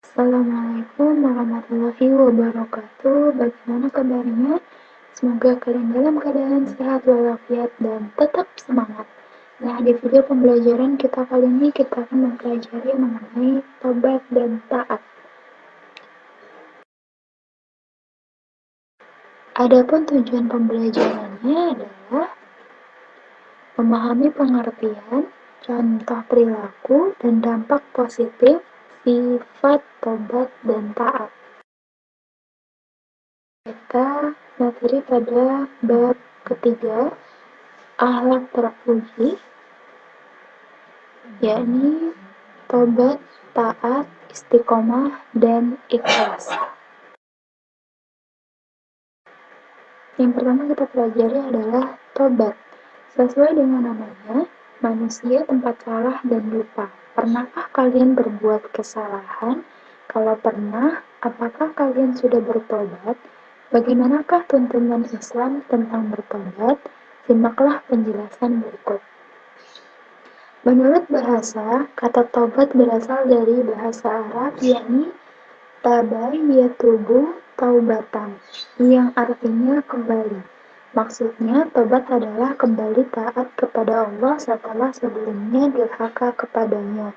Assalamualaikum warahmatullahi wabarakatuh. Bagaimana kabarnya? Semoga kalian dalam keadaan sehat walafiat dan tetap semangat. Nah, di video pembelajaran kita kali ini kita akan mempelajari mengenai tobat dan taat. Adapun tujuan pembelajarannya adalah memahami pengertian, contoh perilaku, dan dampak positif sifat tobat dan taat. Kita materi pada bab ketiga, akhlak terpuji, yakni tobat, taat, istiqomah, dan ikhlas. Yang pertama kita pelajari adalah tobat. Sesuai dengan namanya, manusia tempat salah dan lupa. Pernahkah kalian berbuat kesalahan? Kalau pernah, apakah kalian sudah bertobat? Bagaimanakah tuntunan Islam tentang bertobat? Simaklah penjelasan berikut. Menurut bahasa, kata tobat berasal dari bahasa Arab, yakni taba yatubu taubatan, yang artinya kembali. Maksudnya, tobat adalah kembali taat kepada Allah setelah sebelumnya durhaka kepadanya.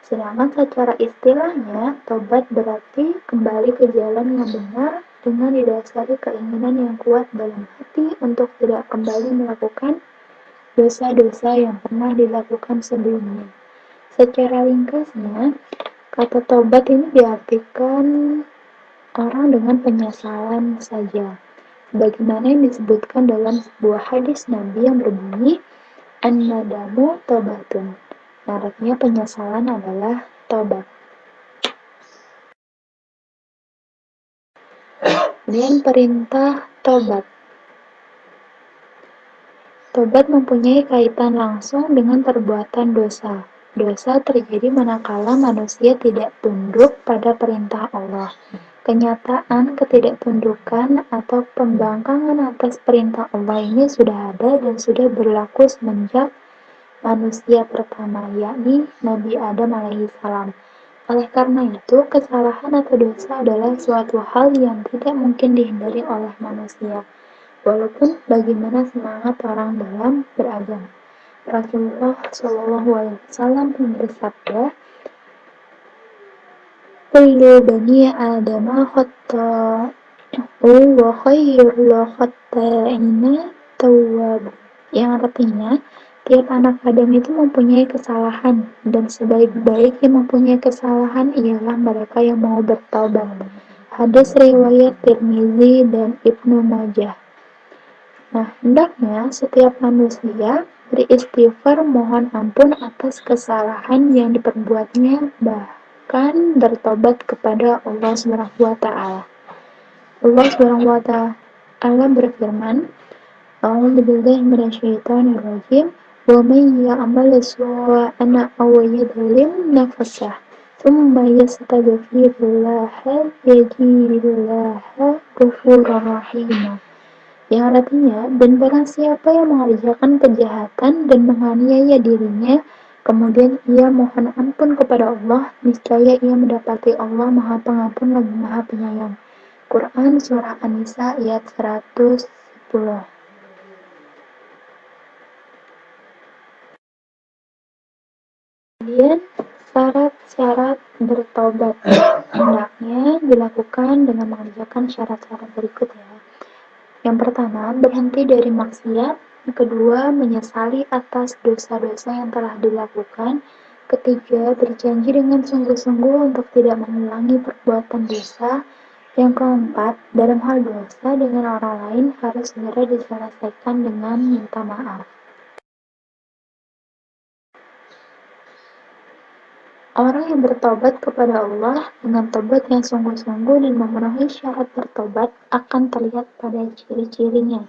Sedangkan secara istilahnya, tobat berarti kembali ke jalan yang benar dengan didasari keinginan yang kuat dalam hati untuk tidak kembali melakukan dosa-dosa yang pernah dilakukan sebelumnya. Secara ringkasnya, kata tobat ini diartikan orang dengan penyesalan saja. Bagaimana yang disebutkan dalam sebuah hadis Nabi yang berbunyi, An-nadamu tobatun. Artinya penyesalan adalah tobat. Dan perintah tobat. Tobat mempunyai kaitan langsung dengan perbuatan dosa. Dosa terjadi manakala manusia tidak tunduk pada perintah Allah. Kenyataan ketidaktundukan atau pembangkangan atas perintah Allah ini sudah ada dan sudah berlaku semenjak manusia pertama, yakni Nabi Adam alaihissalam. Oleh karena itu, kesalahan atau dosa adalah suatu hal yang tidak mungkin dihindari oleh manusia, walaupun bagaimana semangat orang dalam beragama. Rasulullah SAW pun bersabda, kullu bani adama khata'u wa khairul khata'ina tawwab, yang artinya tiap anak Adam itu mempunyai kesalahan dan sebaik-baik yang mempunyai kesalahan ialah mereka yang mau bertaubat. Hadis riwayat Tirmizi dan Ibnu Majah. Nah, hendaknya setiap manusia beristighfar mohon ampun atas kesalahan yang diperbuatnya, bahkan bertobat kepada Allah SWT. Allah SWT berfirman, A'udzu billahi minasyaitonir rajim, wa may ya'mal su'an aw yadhlim nafsah thumma yastaghfirullaha yajidillaha ghafurur rahim. Yang artinya, dan barang siapa yang mengerjakan kejahatan dan menganiaya dirinya, kemudian ia mohon ampun kepada Allah, niscaya ia mendapati Allah Maha Pengampun lagi Maha Penyayang. Quran Surah An-Nisa ayat 110. Kemudian, syarat-syarat bertobat hendaknya dilakukan dengan mengerjakan syarat-syarat berikut ya. Yang pertama, berhenti dari maksiat. Yang kedua, menyesali atas dosa-dosa yang telah dilakukan. Ketiga, berjanji dengan sungguh-sungguh untuk tidak mengulangi perbuatan dosa. Yang keempat, dalam hal dosa dengan orang lain harus segera diselesaikan dengan minta maaf. Orang yang bertobat kepada Allah dengan tobat yang sungguh-sungguh dan memenuhi syarat bertobat akan terlihat pada ciri-cirinya.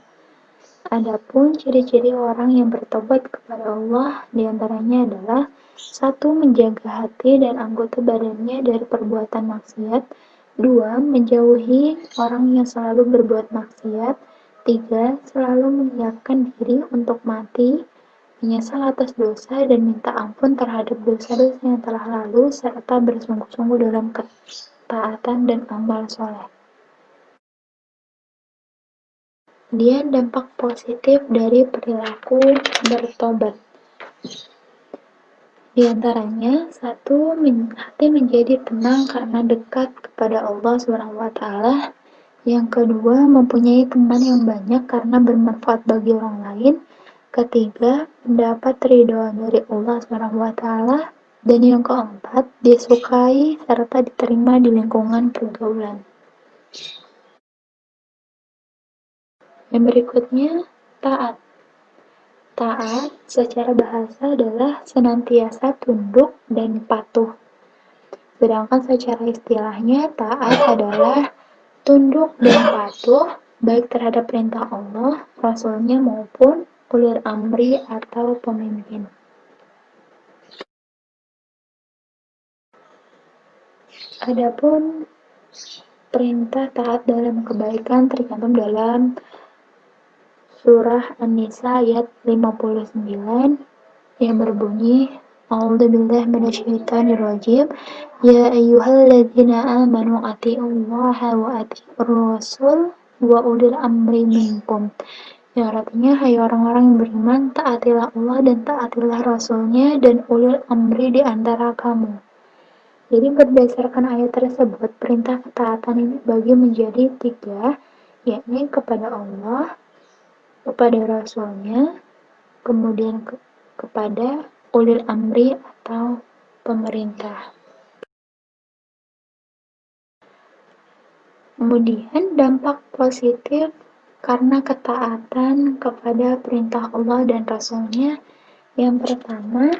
Adapun ciri-ciri orang yang bertobat kepada Allah diantaranya adalah 1. Menjaga hati dan anggota badannya dari perbuatan maksiat. 2. Menjauhi orang yang selalu berbuat maksiat. 3. Selalu menyiapkan diri untuk mati. menyesal atas dosa dan minta ampun terhadap dosa-dosa yang telah lalu, serta bersungguh-sungguh dalam ketaatan dan amal soleh. Kemudian dampak positif dari perilaku bertobat. Di antaranya, satu, hati menjadi tenang karena dekat kepada Allah SWT. Yang kedua, mempunyai teman yang banyak karena bermanfaat bagi orang lain. Ketiga, mendapat ridho dari Allah SWT. Dan yang keempat, disukai serta diterima di lingkungan pergaulan. Yang berikutnya, taat. Taat secara bahasa adalah senantiasa tunduk dan patuh. Sedangkan secara istilahnya, taat adalah tunduk dan patuh baik terhadap perintah Allah, Rasulnya maupun ulil amri atau pemimpin. Adapun perintah taat dalam kebaikan tercantum dalam surah An-Nisa ayat 59 yang berbunyi A'udzubillahi minasyaitonirrajim. Ya ayyuhalladzina amanu atti'ullaha wa atti'ur rasul wa ulil amri minkum. Yang artinya, hai orang-orang yang beriman, taatilah Allah dan taatilah Rasulnya dan ulil amri di antara kamu. Jadi berdasarkan ayat tersebut, perintah ketaatan ini dibagi menjadi 3, yakni kepada Allah, kepada Rasulnya, kemudian kepada ulil amri atau pemerintah. Kemudian dampak positif karena ketaatan kepada perintah Allah dan Rasulnya. Yang pertama,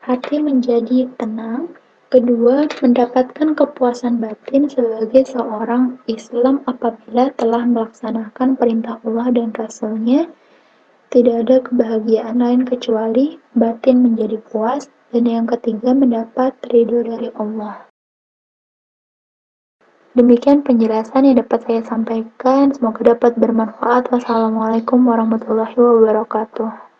hati menjadi tenang. Kedua, mendapatkan kepuasan batin sebagai seorang Islam apabila telah melaksanakan perintah Allah dan Rasulnya. Tidak ada kebahagiaan lain kecuali batin menjadi puas. Dan yang ketiga, mendapat ridho dari Allah. Demikian penjelasan yang dapat saya sampaikan. Semoga dapat bermanfaat. Wassalamualaikum warahmatullahi wabarakatuh.